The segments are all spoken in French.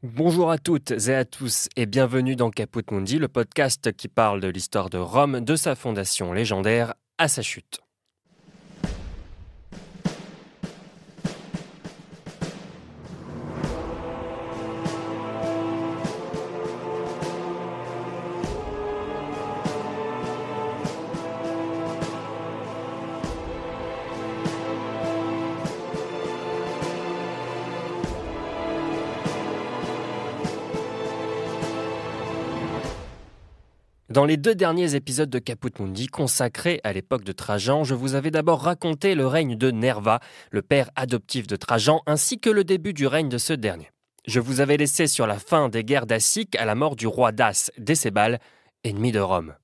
Bonjour à toutes et à tous et bienvenue dans Caput Mundi, le podcast qui parle de l'histoire de Rome, de sa fondation légendaire à sa chute. Dans les 2 derniers épisodes de Caput Mundi consacrés à l'époque de Trajan, je vous avais d'abord raconté le règne de Nerva, le père adoptif de Trajan, ainsi que le début du règne de ce dernier. Je vous avais laissé sur la fin des guerres daciques à la mort du roi Dace, Décébal, ennemi de Rome.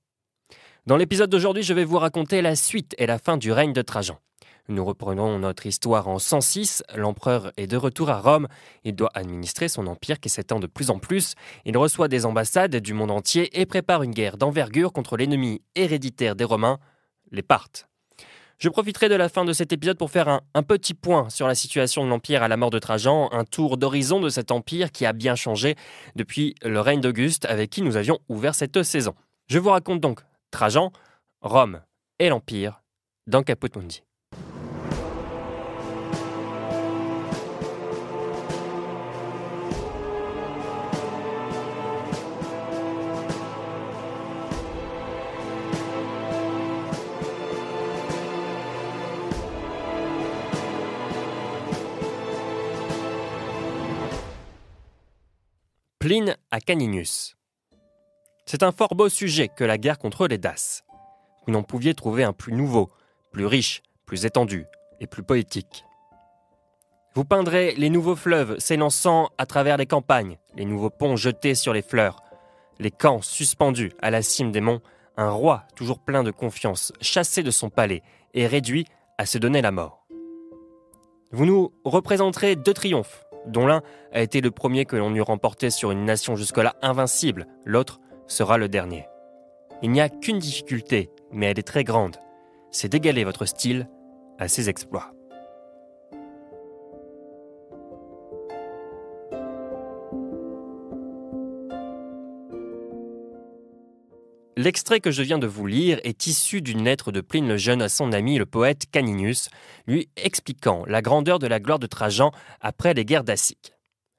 Dans l'épisode d'aujourd'hui, je vais vous raconter la suite et la fin du règne de Trajan. Nous reprenons notre histoire en 106, l'empereur est de retour à Rome, il doit administrer son empire qui s'étend de plus en plus, il reçoit des ambassades du monde entier et prépare une guerre d'envergure contre l'ennemi héréditaire des Romains, les Parthes. Je profiterai de la fin de cet épisode pour faire un petit point sur la situation de l'empire à la mort de Trajan, un tour d'horizon de cet empire qui a bien changé depuis le règne d'Auguste avec qui nous avions ouvert cette saison. Je vous raconte donc Trajan, Rome et l'empire dans Caput Mundi. Pline à Caninius. C'est un fort beau sujet que la guerre contre les Daces. Vous n'en pouviez trouver un plus nouveau, plus riche, plus étendu et plus poétique. Vous peindrez les nouveaux fleuves s'élançant à travers les campagnes, les nouveaux ponts jetés sur les fleurs, les camps suspendus à la cime des monts, un roi toujours plein de confiance, chassé de son palais et réduit à se donner la mort. Vous nous représenterez 2 triomphes, dont l'un a été le premier que l'on eût remporté sur une nation jusque-là invincible, l'autre sera le dernier. Il n'y a qu'une difficulté, mais elle est très grande, c'est d'égaler votre style à ses exploits. L'extrait que je viens de vous lire est issu d'une lettre de Pline le Jeune à son ami le poète Caninius, lui expliquant la grandeur de la gloire de Trajan après les guerres daciques.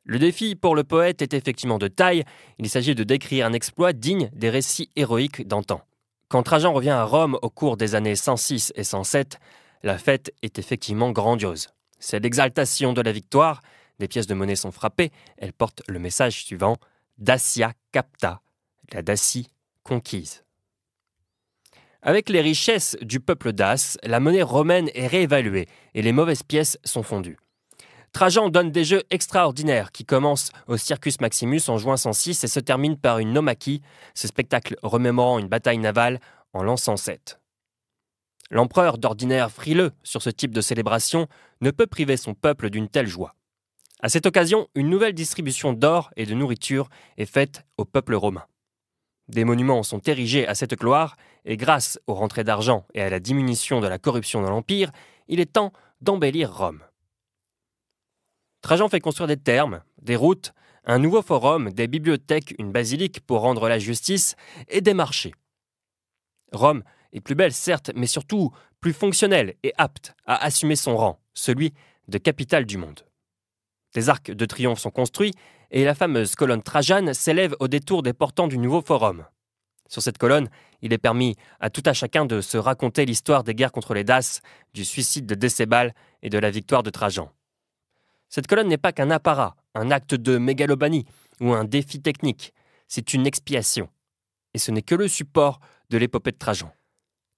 Le défi pour le poète est effectivement de taille, il s'agit de décrire un exploit digne des récits héroïques d'antan. Quand Trajan revient à Rome au cours des années 106 et 107, la fête est effectivement grandiose. C'est l'exaltation de la victoire, des pièces de monnaie sont frappées, elles portent le message suivant « Dacia capta », la Dacie conquise. Avec les richesses du peuple dace, la monnaie romaine est réévaluée et les mauvaises pièces sont fondues. Trajan donne des jeux extraordinaires qui commencent au Circus Maximus en juin 106 et se terminent par une naumachie, ce spectacle remémorant une bataille navale en l'an 107. L'empereur, d'ordinaire frileux sur ce type de célébration, ne peut priver son peuple d'une telle joie. À cette occasion, une nouvelle distribution d'or et de nourriture est faite au peuple romain. Des monuments sont érigés à cette gloire, et grâce aux rentrées d'argent et à la diminution de la corruption dans l'Empire, il est temps d'embellir Rome. Trajan fait construire des thermes, des routes, un nouveau forum, des bibliothèques, une basilique pour rendre la justice, et des marchés. Rome est plus belle certes, mais surtout plus fonctionnelle et apte à assumer son rang, celui de capitale du monde. Des arcs de triomphe sont construits et la fameuse colonne Trajane s'élève au détour des portants du nouveau forum. Sur cette colonne, il est permis à tout à chacun de se raconter l'histoire des guerres contre les Daces, du suicide de Décébal et de la victoire de Trajan. Cette colonne n'est pas qu'un apparat, un acte de mégalomanie ou un défi technique, c'est une expiation. Et ce n'est que le support de l'épopée de Trajan.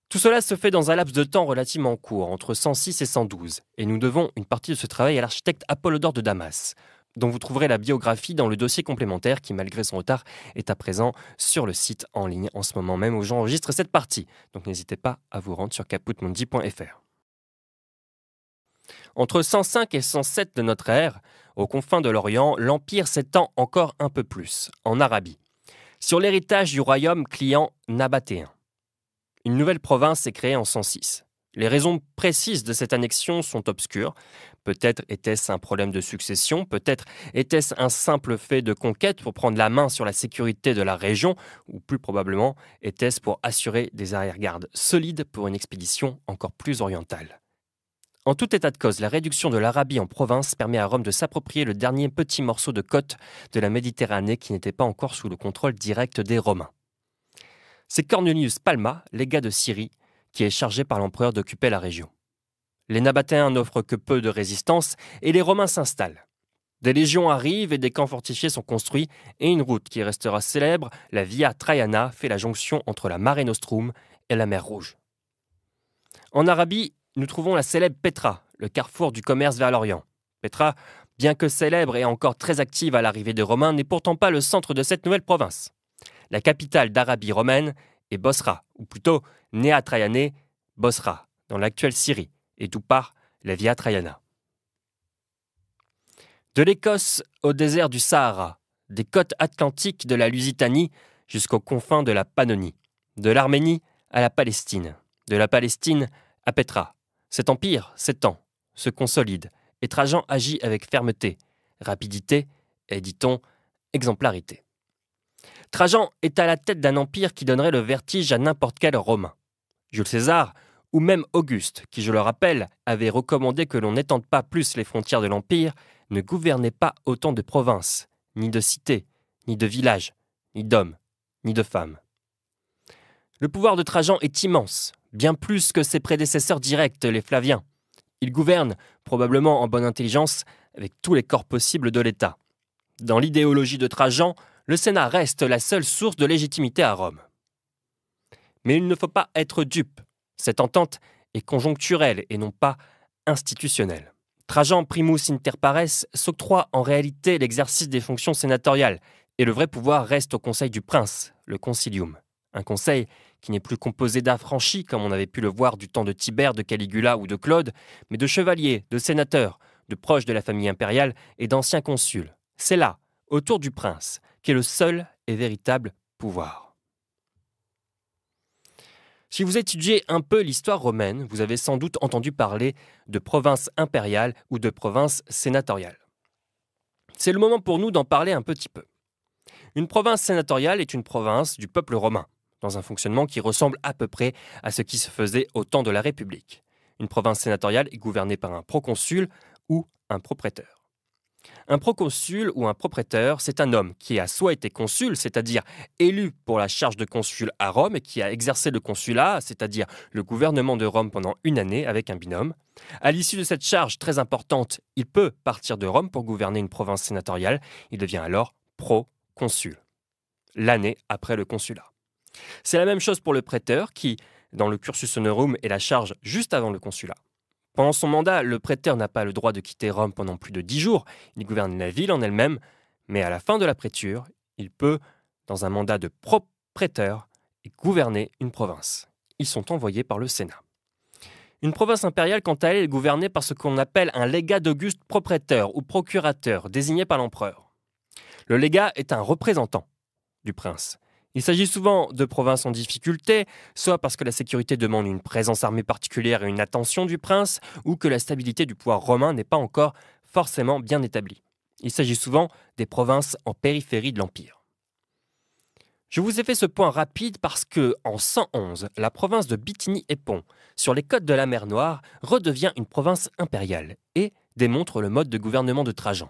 Tout cela se fait dans un laps de temps relativement court, entre 106 et 112, et nous devons une partie de ce travail à l'architecte Apollodore de Damas, dont vous trouverez la biographie dans le dossier complémentaire qui, malgré son retard, est à présent sur le site en ligne en ce moment même où j'enregistre cette partie. Donc n'hésitez pas à vous rendre sur caputmundi.fr. Entre 105 et 107 de notre ère, aux confins de l'Orient, l'Empire s'étend encore un peu plus, en Arabie, sur l'héritage du royaume client nabatéen. Une nouvelle province est créée en 106. Les raisons précises de cette annexion sont obscures. Peut-être était-ce un problème de succession, peut-être était-ce un simple fait de conquête pour prendre la main sur la sécurité de la région, ou plus probablement était-ce pour assurer des arrière-gardes solides pour une expédition encore plus orientale. En tout état de cause, la réduction de l'Arabie en province permet à Rome de s'approprier le dernier petit morceau de côte de la Méditerranée qui n'était pas encore sous le contrôle direct des Romains. C'est Cornelius Palma, légat de Syrie, qui est chargé par l'empereur d'occuper la région. Les Nabatéens n'offrent que peu de résistance et les Romains s'installent. Des légions arrivent et des camps fortifiés sont construits et une route qui restera célèbre, la Via Traiana, fait la jonction entre la Mare Nostrum et la mer Rouge. En Arabie, nous trouvons la célèbre Pétra, le carrefour du commerce vers l'Orient. Pétra, bien que célèbre et encore très active à l'arrivée des Romains, n'est pourtant pas le centre de cette nouvelle province. La capitale d'Arabie romaine est Bosra, ou plutôt Nea Traianae, Bosra, dans l'actuelle Syrie, et d'où part la Via Traiana. De l'Écosse au désert du Sahara, des côtes atlantiques de la Lusitanie jusqu'aux confins de la Pannonie, de l'Arménie à la Palestine, de la Palestine à Pétra. Cet empire s'étend, se consolide, et Trajan agit avec fermeté, rapidité et, dit-on, exemplarité. Trajan est à la tête d'un empire qui donnerait le vertige à n'importe quel Romain. Jules César, ou même Auguste, qui, je le rappelle, avait recommandé que l'on n'étende pas plus les frontières de l'empire, ne gouvernait pas autant de provinces, ni de cités, ni de villages, ni d'hommes, ni de femmes. Le pouvoir de Trajan est immense, bien plus que ses prédécesseurs directs, les Flaviens. Il gouverne, probablement en bonne intelligence, avec tous les corps possibles de l'État. Dans l'idéologie de Trajan, le Sénat reste la seule source de légitimité à Rome. Mais il ne faut pas être dupe. Cette entente est conjoncturelle et non pas institutionnelle. Trajan primus inter pares s'octroie en réalité l'exercice des fonctions sénatoriales, et le vrai pouvoir reste au conseil du prince, le concilium. Un conseil qui n'est plus composé d'affranchis, comme on avait pu le voir du temps de Tibère, de Caligula ou de Claude, mais de chevaliers, de sénateurs, de proches de la famille impériale et d'anciens consuls. C'est là, autour du prince, qu'est le seul et véritable pouvoir. Si vous étudiez un peu l'histoire romaine, vous avez sans doute entendu parler de province impériale ou de province sénatoriale. C'est le moment pour nous d'en parler un petit peu. Une province sénatoriale est une province du peuple romain, dans un fonctionnement qui ressemble à peu près à ce qui se faisait au temps de la République. Une province sénatoriale est gouvernée par un proconsul ou un propréteur. Un proconsul ou un propréteur, c'est un homme qui a soit été consul, c'est-à-dire élu pour la charge de consul à Rome et qui a exercé le consulat, c'est-à-dire le gouvernement de Rome pendant une année avec un binôme. À l'issue de cette charge très importante, il peut partir de Rome pour gouverner une province sénatoriale. Il devient alors proconsul, l'année après le consulat. C'est la même chose pour le préteur qui, dans le cursus honorum, est la charge juste avant le consulat. Pendant son mandat, le préteur n'a pas le droit de quitter Rome pendant plus de 10 jours. Il gouverne la ville en elle-même, mais à la fin de la préture, il peut, dans un mandat de propréteur, gouverner une province. Ils sont envoyés par le Sénat. Une province impériale, quant à elle, est gouvernée par ce qu'on appelle un légat d'Auguste propréteur ou procurateur, désigné par l'empereur. Le légat est un représentant du prince. Il s'agit souvent de provinces en difficulté, soit parce que la sécurité demande une présence armée particulière et une attention du prince, ou que la stabilité du pouvoir romain n'est pas encore forcément bien établie. Il s'agit souvent des provinces en périphérie de l'Empire. Je vous ai fait ce point rapide parce que, en 111, la province de Bithynie-Épon, sur les côtes de la mer Noire, redevient une province impériale et démontre le mode de gouvernement de Trajan.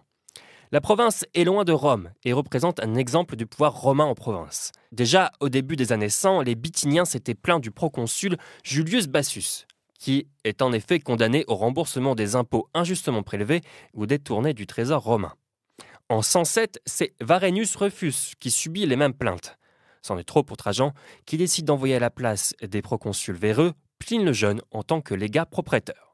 La province est loin de Rome et représente un exemple du pouvoir romain en province. Déjà, au début des années 100, les Bithyniens s'étaient plaints du proconsul Julius Bassus, qui est en effet condamné au remboursement des impôts injustement prélevés ou détournés du trésor romain. En 107, c'est Varenius Rufus qui subit les mêmes plaintes. C'en est trop pour Trajan, qui décide d'envoyer à la place des proconsuls véreux Pline le Jeune en tant que légat propréteur.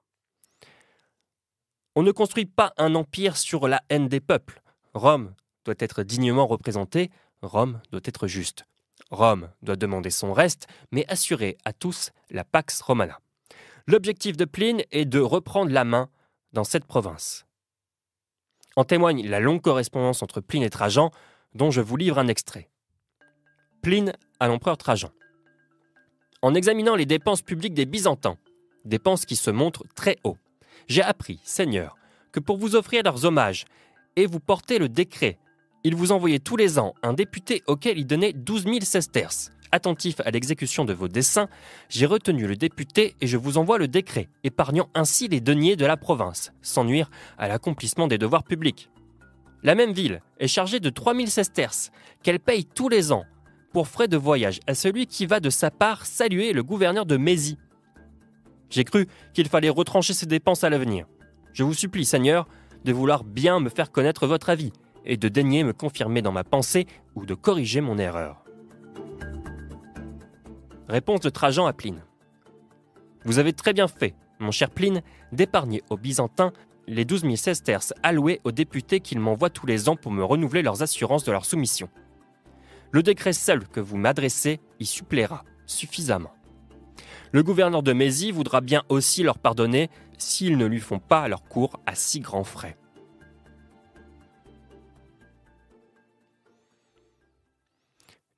On ne construit pas un empire sur la haine des peuples. Rome doit être dignement représentée, Rome doit être juste. Rome doit demander son reste, mais assurer à tous la Pax Romana. L'objectif de Pline est de reprendre la main dans cette province. En témoigne la longue correspondance entre Pline et Trajan, dont je vous livre un extrait. Pline à l'empereur Trajan. En examinant les dépenses publiques des Byzantins, dépenses qui se montrent très haut. J'ai appris, Seigneur, que pour vous offrir leurs hommages et vous porter le décret, ils vous envoyaient tous les ans un député auquel ils donnaient 12 000 sesterces. Attentif à l'exécution de vos desseins, j'ai retenu le député et je vous envoie le décret, épargnant ainsi les deniers de la province, sans nuire à l'accomplissement des devoirs publics. La même ville est chargée de 3 000 sesterces, qu'elle paye tous les ans, pour frais de voyage à celui qui va de sa part saluer le gouverneur de Mésie. J'ai cru qu'il fallait retrancher ces dépenses à l'avenir. Je vous supplie, Seigneur, de vouloir bien me faire connaître votre avis et de daigner me confirmer dans ma pensée ou de corriger mon erreur. Réponse de Trajan à Pline. Vous avez très bien fait, mon cher Pline, d'épargner aux Byzantins les 12 000 sesterces alloués aux députés qu'ils m'envoient tous les ans pour me renouveler leurs assurances de leur soumission. Le décret seul que vous m'adressez y suppléera suffisamment. Le gouverneur de Mésie voudra bien aussi leur pardonner s'ils ne lui font pas leur cour à si grands frais.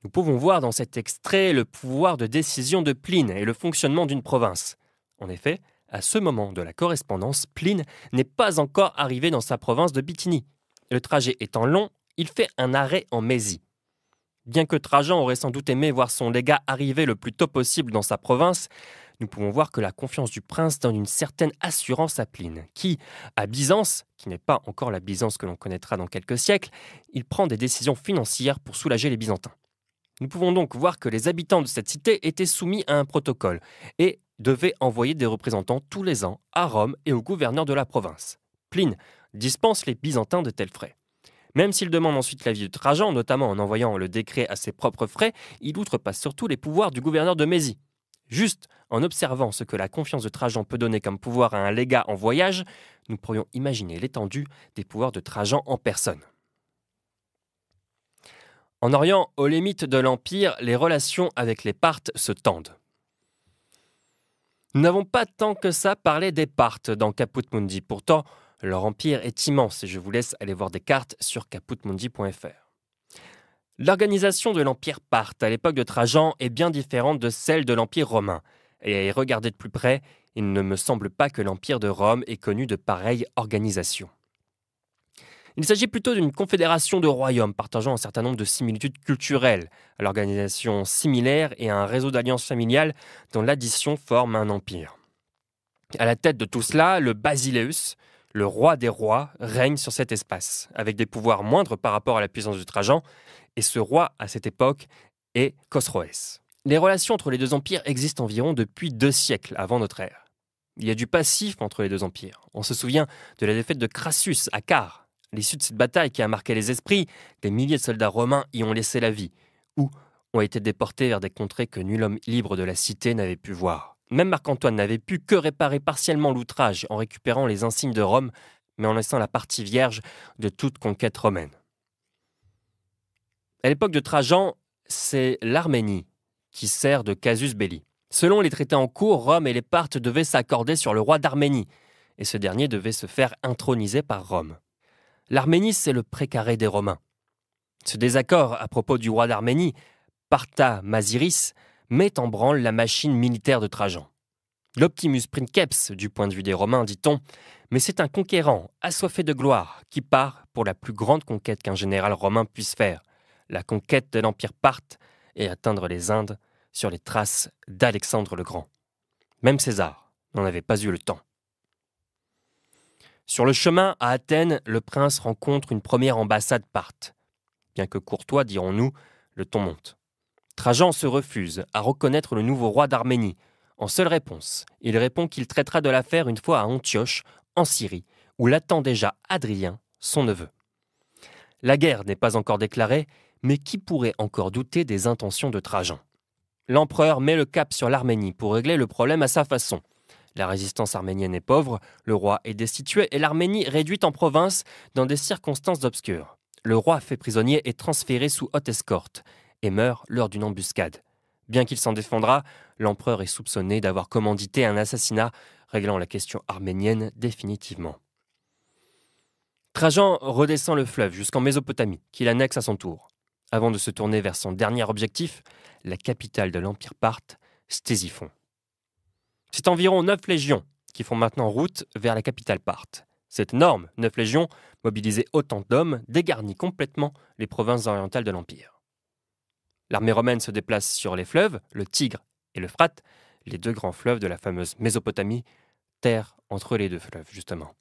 Nous pouvons voir dans cet extrait le pouvoir de décision de Pline et le fonctionnement d'une province. En effet, à ce moment de la correspondance, Pline n'est pas encore arrivé dans sa province de Bithynie. Le trajet étant long, il fait un arrêt en Mésie. Bien que Trajan aurait sans doute aimé voir son légat arriver le plus tôt possible dans sa province, nous pouvons voir que la confiance du prince donne une certaine assurance à Pline, qui, à Byzance, qui n'est pas encore la Byzance que l'on connaîtra dans quelques siècles, il prend des décisions financières pour soulager les Byzantins. Nous pouvons donc voir que les habitants de cette cité étaient soumis à un protocole et devaient envoyer des représentants tous les ans à Rome et au gouverneur de la province. Pline dispense les Byzantins de tels frais. Même s'il demande ensuite l'avis de Trajan, notamment en envoyant le décret à ses propres frais, il outrepasse surtout les pouvoirs du gouverneur de Mésie. Juste en observant ce que la confiance de Trajan peut donner comme pouvoir à un légat en voyage, nous pourrions imaginer l'étendue des pouvoirs de Trajan en personne. En Orient, aux limites de l'Empire, les relations avec les Parthes se tendent. Nous n'avons pas tant que ça parlé des Parthes dans Caput Mundi. Pourtant, leur empire est immense et je vous laisse aller voir des cartes sur caputmundi.fr. L'organisation de l'empire parthe à l'époque de Trajan est bien différente de celle de l'empire romain. Et à y regarder de plus près, il ne me semble pas que l'empire de Rome ait connu de pareilles organisations. Il s'agit plutôt d'une confédération de royaumes partageant un certain nombre de similitudes culturelles, à l'organisation similaire et à un réseau d'alliances familiales dont l'addition forme un empire. À la tête de tout cela, le Basileus, le roi des rois, règne sur cet espace, avec des pouvoirs moindres par rapport à la puissance de Trajan, et ce roi, à cette époque, est Chosroès. Les relations entre les deux empires existent environ depuis 2 siècles avant notre ère. Il y a du passif entre les deux empires. On se souvient de la défaite de Crassus à Car. L'issue de cette bataille qui a marqué les esprits, des milliers de soldats romains y ont laissé la vie, ou ont été déportés vers des contrées que nul homme libre de la cité n'avait pu voir. Même Marc-Antoine n'avait pu que réparer partiellement l'outrage en récupérant les insignes de Rome, mais en laissant la partie vierge de toute conquête romaine. À l'époque de Trajan, c'est l'Arménie qui sert de casus belli. Selon les traités en cours, Rome et les Parthes devaient s'accorder sur le roi d'Arménie, et ce dernier devait se faire introniser par Rome. L'Arménie, c'est le précaré des Romains. Ce désaccord à propos du roi d'Arménie, Partha Masiris, met en branle la machine militaire de Trajan. L'Optimus princeps du point de vue des Romains, dit-on, mais c'est un conquérant assoiffé de gloire qui part pour la plus grande conquête qu'un général romain puisse faire, la conquête de l'Empire parthe et atteindre les Indes sur les traces d'Alexandre le Grand. Même César n'en avait pas eu le temps. Sur le chemin à Athènes, le prince rencontre une première ambassade parthe. Bien que courtois, dirons-nous, le ton monte. Trajan se refuse à reconnaître le nouveau roi d'Arménie. En seule réponse, il répond qu'il traitera de l'affaire une fois à Antioche, en Syrie, où l'attend déjà Adrien, son neveu. La guerre n'est pas encore déclarée, mais qui pourrait encore douter des intentions de Trajan? L'empereur met le cap sur l'Arménie pour régler le problème à sa façon. La résistance arménienne est pauvre, le roi est destitué et l'Arménie réduite en province dans des circonstances obscures. Le roi fait prisonnier est transféré sous haute escorte et meurt lors d'une embuscade. Bien qu'il s'en défendra, l'empereur est soupçonné d'avoir commandité un assassinat réglant la question arménienne définitivement. Trajan redescend le fleuve jusqu'en Mésopotamie, qu'il annexe à son tour, avant de se tourner vers son dernier objectif, la capitale de l'Empire parthe, Ctésiphon. C'est environ 9 légions qui font maintenant route vers la capitale Parthe. C'est énorme, 9 légions, mobiliser autant d'hommes, dégarnit complètement les provinces orientales de l'Empire. L'armée romaine se déplace sur les fleuves, le Tigre et l'Euphrate, les deux grands fleuves de la fameuse Mésopotamie, terre entre les deux fleuves, justement.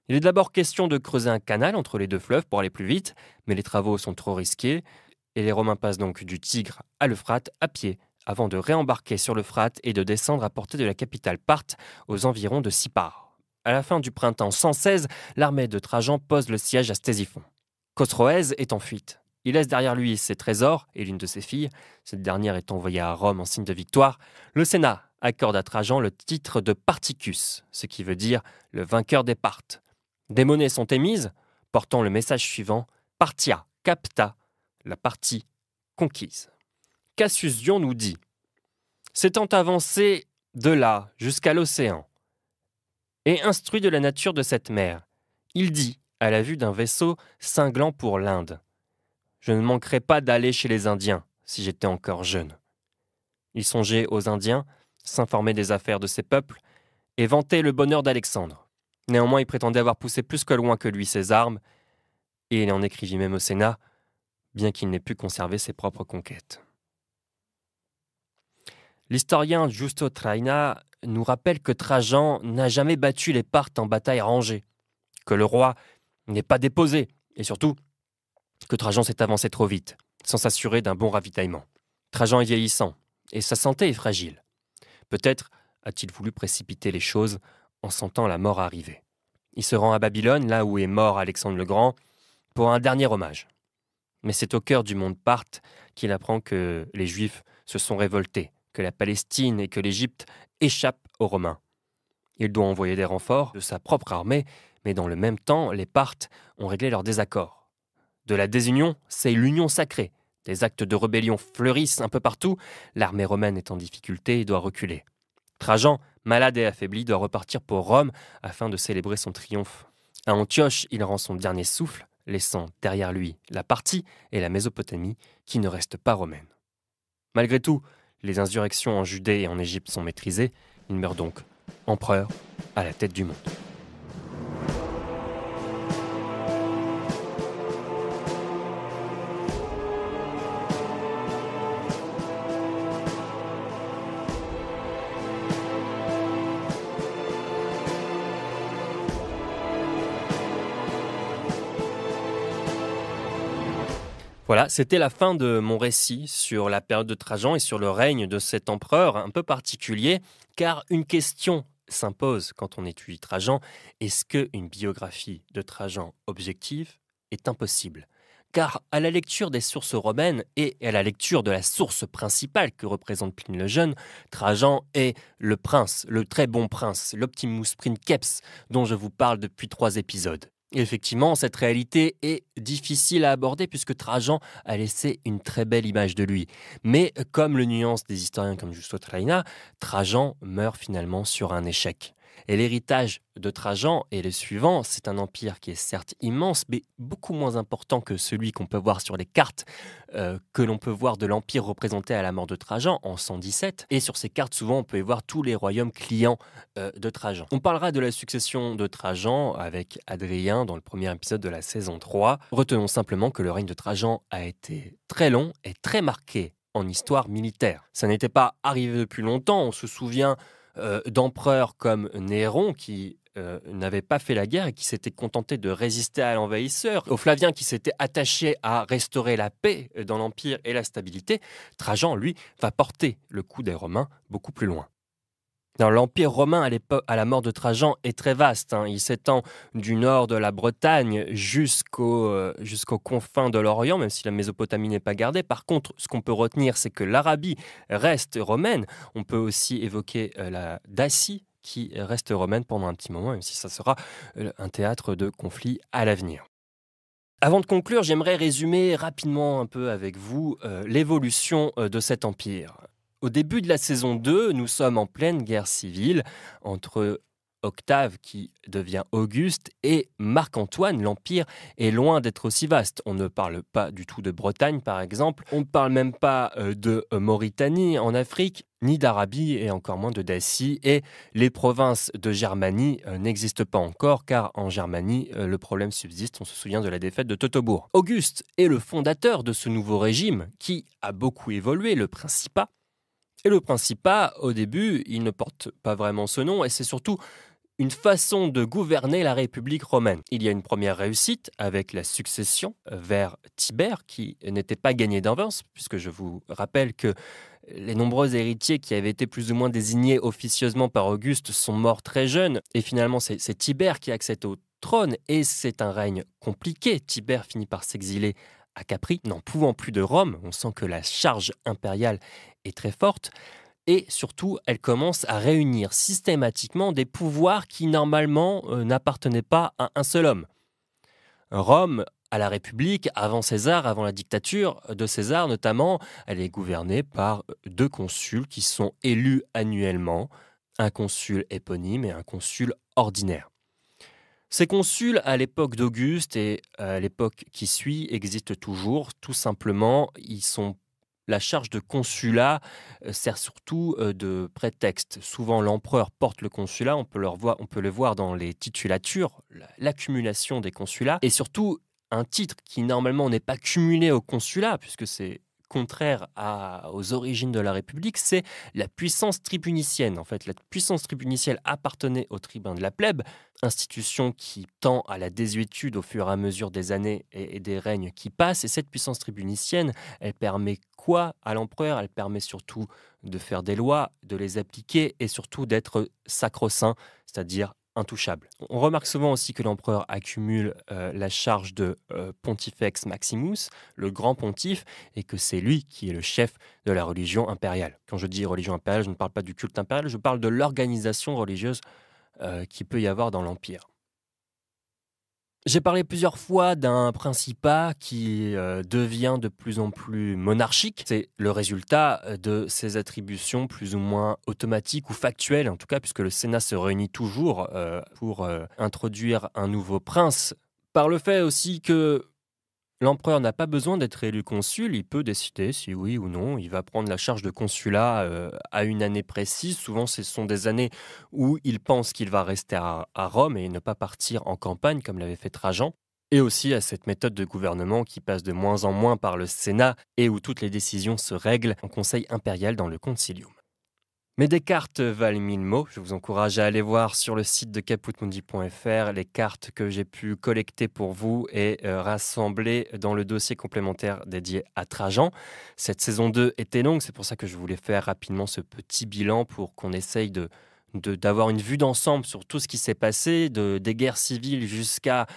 Il est d'abord question de creuser un canal entre les deux fleuves pour aller plus vite, mais les travaux sont trop risqués, et les Romains passent donc du Tigre à l'Euphrate à pied, avant de réembarquer sur l'Euphrate et de descendre à portée de la capitale Parthe, aux environs de Sippar. À la fin du printemps 116, l'armée de Trajan pose le siège à Ctésiphon. Chosroès est en fuite. Il laisse derrière lui ses trésors et l'une de ses filles, cette dernière est envoyée à Rome en signe de victoire. Le Sénat accorde à Trajan le titre de Particus, ce qui veut dire le vainqueur des Parthes. Des monnaies sont émises, portant le message suivant « Partia capta », la partie conquise. Cassius Dio nous dit « S'étant avancé de là jusqu'à l'océan, et instruit de la nature de cette mer, il dit, à la vue d'un vaisseau cinglant pour l'Inde, « Je ne manquerai pas d'aller chez les Indiens, si j'étais encore jeune. » Il songeait aux Indiens, s'informer des affaires de ces peuples, et vantait le bonheur d'Alexandre. Néanmoins, il prétendait avoir poussé plus que loin que lui ses armes, et il en écrivit même au Sénat, bien qu'il n'ait pu conserver ses propres conquêtes. L'historien Giusto Traina nous rappelle que Trajan n'a jamais battu les Parthes en bataille rangée, que le roi n'est pas déposé, et surtout que Trajan s'est avancé trop vite, sans s'assurer d'un bon ravitaillement. Trajan est vieillissant, et sa santé est fragile. Peut-être a-t-il voulu précipiter les choses en sentant la mort arriver. Il se rend à Babylone, là où est mort Alexandre le Grand, pour un dernier hommage. Mais c'est au cœur du monde Parthe qu'il apprend que les Juifs se sont révoltés, que la Palestine et que l'Égypte échappent aux Romains. Il doit envoyer des renforts de sa propre armée, mais dans le même temps, les Parthes ont réglé leurs désaccords. De la désunion, c'est l'union sacrée. Des actes de rébellion fleurissent un peu partout, l'armée romaine est en difficulté et doit reculer. Trajan, malade et affaibli, doit repartir pour Rome afin de célébrer son triomphe. À Antioche, il rend son dernier souffle, laissant derrière lui la Parthie et la Mésopotamie qui ne restent pas romaines. Malgré tout, les insurrections en Judée et en Égypte sont maîtrisées, il meurt donc empereur à la tête du monde. Voilà, c'était la fin de mon récit sur la période de Trajan et sur le règne de cet empereur un peu particulier, car une question s'impose quand on étudie Trajan. Est-ce qu'une biographie de Trajan objective est impossible ? Car à la lecture des sources romaines et à la lecture de la source principale que représente Pline le Jeune, Trajan est le prince, le très bon prince, l'Optimus Princeps, dont je vous parle depuis 3 épisodes. Et effectivement, cette réalité est difficile à aborder puisque Trajan a laissé une très belle image de lui. Mais comme le nuance des historiens comme Giusto Traina, Trajan meurt finalement sur un échec. Et l'héritage de Trajan est le suivant, c'est un empire qui est certes immense, mais beaucoup moins important que celui qu'on peut voir sur les cartes que l'on peut voir de l'empire représenté à la mort de Trajan en 117. Et sur ces cartes, souvent, on peut y voir tous les royaumes clients de Trajan. On parlera de la succession de Trajan avec Adrien dans le premier épisode de la saison 3. Retenons simplement que le règne de Trajan a été très long et très marqué en histoire militaire. Ça n'était pas arrivé depuis longtemps, on se souvient d'empereurs comme Néron qui n'avait pas fait la guerre et qui s'était contenté de résister à l'envahisseur, aux Flaviens qui s'étaient attachés à restaurer la paix dans l'Empire et la stabilité. Trajan, lui, va porter le coup des Romains beaucoup plus loin. L'Empire romain à la mort de Trajan est très vaste. Il s'étend du nord de la Bretagne jusqu'aux confins de l'Orient, même si la Mésopotamie n'est pas gardée. Par contre, ce qu'on peut retenir, c'est que l'Arabie reste romaine. On peut aussi évoquer la Dacie, qui reste romaine pendant un petit moment, même si ça sera un théâtre de conflit à l'avenir. Avant de conclure, j'aimerais résumer rapidement un peu avec vous l'évolution de cet empire. Au début de la saison 2, nous sommes en pleine guerre civile entre Octave qui devient Auguste, et Marc-Antoine, l'Empire est loin d'être aussi vaste. On ne parle pas du tout de Bretagne, par exemple. On ne parle même pas de Mauritanie en Afrique, ni d'Arabie, et encore moins de Dacie. Et les provinces de Germanie n'existent pas encore, car en Germanie, le problème subsiste. On se souvient de la défaite de Teutobourg. Auguste est le fondateur de ce nouveau régime, qui a beaucoup évolué, le Principat. Et le Principat, au début, il ne porte pas vraiment ce nom, et c'est surtout une façon de gouverner la République romaine. Il y a une première réussite avec la succession vers Tibère, qui n'était pas gagnée d'avance, puisque je vous rappelle que les nombreux héritiers qui avaient été plus ou moins désignés officieusement par Auguste sont morts très jeunes, et finalement c'est Tibère qui accède au trône, et c'est un règne compliqué. Tibère finit par s'exiler à Capri, n'en pouvant plus de Rome. On sent que la charge impériale est très forte. Et surtout, elle commence à réunir systématiquement des pouvoirs qui, normalement, n'appartenaient pas à un seul homme. Rome, à la République, avant César, avant la dictature de César notamment, elle est gouvernée par 2 consuls qui sont élus annuellement, un consul éponyme et un consul ordinaire. Ces consuls, à l'époque d'Auguste et à l'époque qui suit, existent toujours. Tout simplement, la charge de consulat sert surtout de prétexte. Souvent, l'empereur porte le consulat, on peut le voir dans les titulatures, l'accumulation des consulats, et surtout un titre qui normalement n'est pas cumulé au consulat, puisque c'est contraire aux origines de la République, c'est la puissance tribunicienne. En fait, la puissance tribunicienne appartenait aux tribuns de la plèbe, institution qui tend à la désuétude au fur et à mesure des années et des règnes qui passent. Et cette puissance tribunicienne, elle permet quoi à l'empereur? Elle permet surtout de faire des lois, de les appliquer et surtout d'être sacro-saint, c'est-à-dire intouchable. On remarque souvent aussi que l'empereur accumule la charge de Pontifex Maximus, le grand pontife, et que c'est lui qui est le chef de la religion impériale. Quand je dis religion impériale, je ne parle pas du culte impérial, je parle de l'organisation religieuse qu'il peut y avoir dans l'Empire. J'ai parlé plusieurs fois d'un principat qui devient de plus en plus monarchique. C'est le résultat de ces attributions plus ou moins automatiques ou factuelles, en tout cas, puisque le Sénat se réunit toujours pour introduire un nouveau prince. Par le fait aussi que l'empereur n'a pas besoin d'être élu consul, il peut décider si oui ou non il va prendre la charge de consulat à une année précise. Souvent, ce sont des années où il pense qu'il va rester à Rome et ne pas partir en campagne comme l'avait fait Trajan. Et aussi à cette méthode de gouvernement qui passe de moins en moins par le Sénat et où toutes les décisions se règlent en conseil impérial dans le concilium. Mais des cartes valent 1000 mots. Je vous encourage à aller voir sur le site de caputmundi.fr les cartes que j'ai pu collecter pour vous et rassembler dans le dossier complémentaire dédié à Trajan. Cette saison 2 était longue, c'est pour ça que je voulais faire rapidement ce petit bilan pour qu'on essaye d'avoir une vue d'ensemble sur tout ce qui s'est passé, des guerres civiles jusqu'à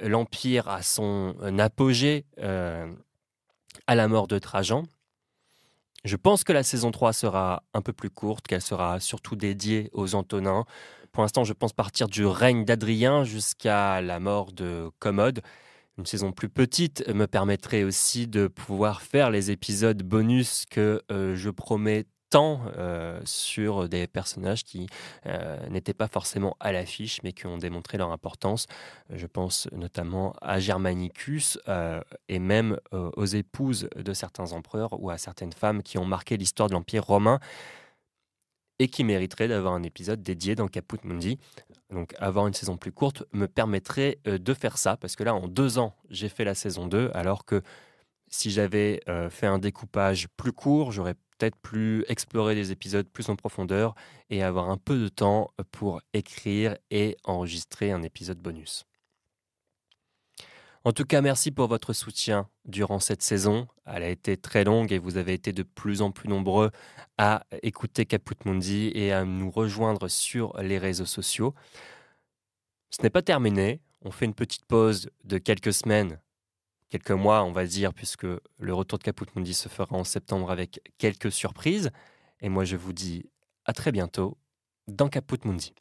l'Empire à son apogée à la mort de Trajan. Je pense que la saison 3 sera un peu plus courte, qu'elle sera surtout dédiée aux Antonins. Pour l'instant, je pense partir du règne d'Adrien jusqu'à la mort de Commode. Une saison plus petite me permettrait aussi de pouvoir faire les épisodes bonus que je promets tant sur des personnages qui n'étaient pas forcément à l'affiche, mais qui ont démontré leur importance. Je pense notamment à Germanicus et même aux épouses de certains empereurs ou à certaines femmes qui ont marqué l'histoire de l'Empire romain et qui mériteraient d'avoir un épisode dédié dans Caput Mundi. Donc avoir une saison plus courte me permettrait de faire ça, parce que là, en 2 ans, j'ai fait la saison 2, alors que si j'avais fait un découpage plus court, j'aurais peut-être pu explorer des épisodes plus en profondeur et avoir un peu de temps pour écrire et enregistrer un épisode bonus. En tout cas, merci pour votre soutien durant cette saison. Elle a été très longue et vous avez été de plus en plus nombreux à écouter Caput Mundi et à nous rejoindre sur les réseaux sociaux. Ce n'est pas terminé. On fait une petite pause de quelques semaines, quelques mois, on va dire, puisque le retour de Caput Mundi se fera en septembre avec quelques surprises. Et moi, je vous dis à très bientôt dans Caput Mundi.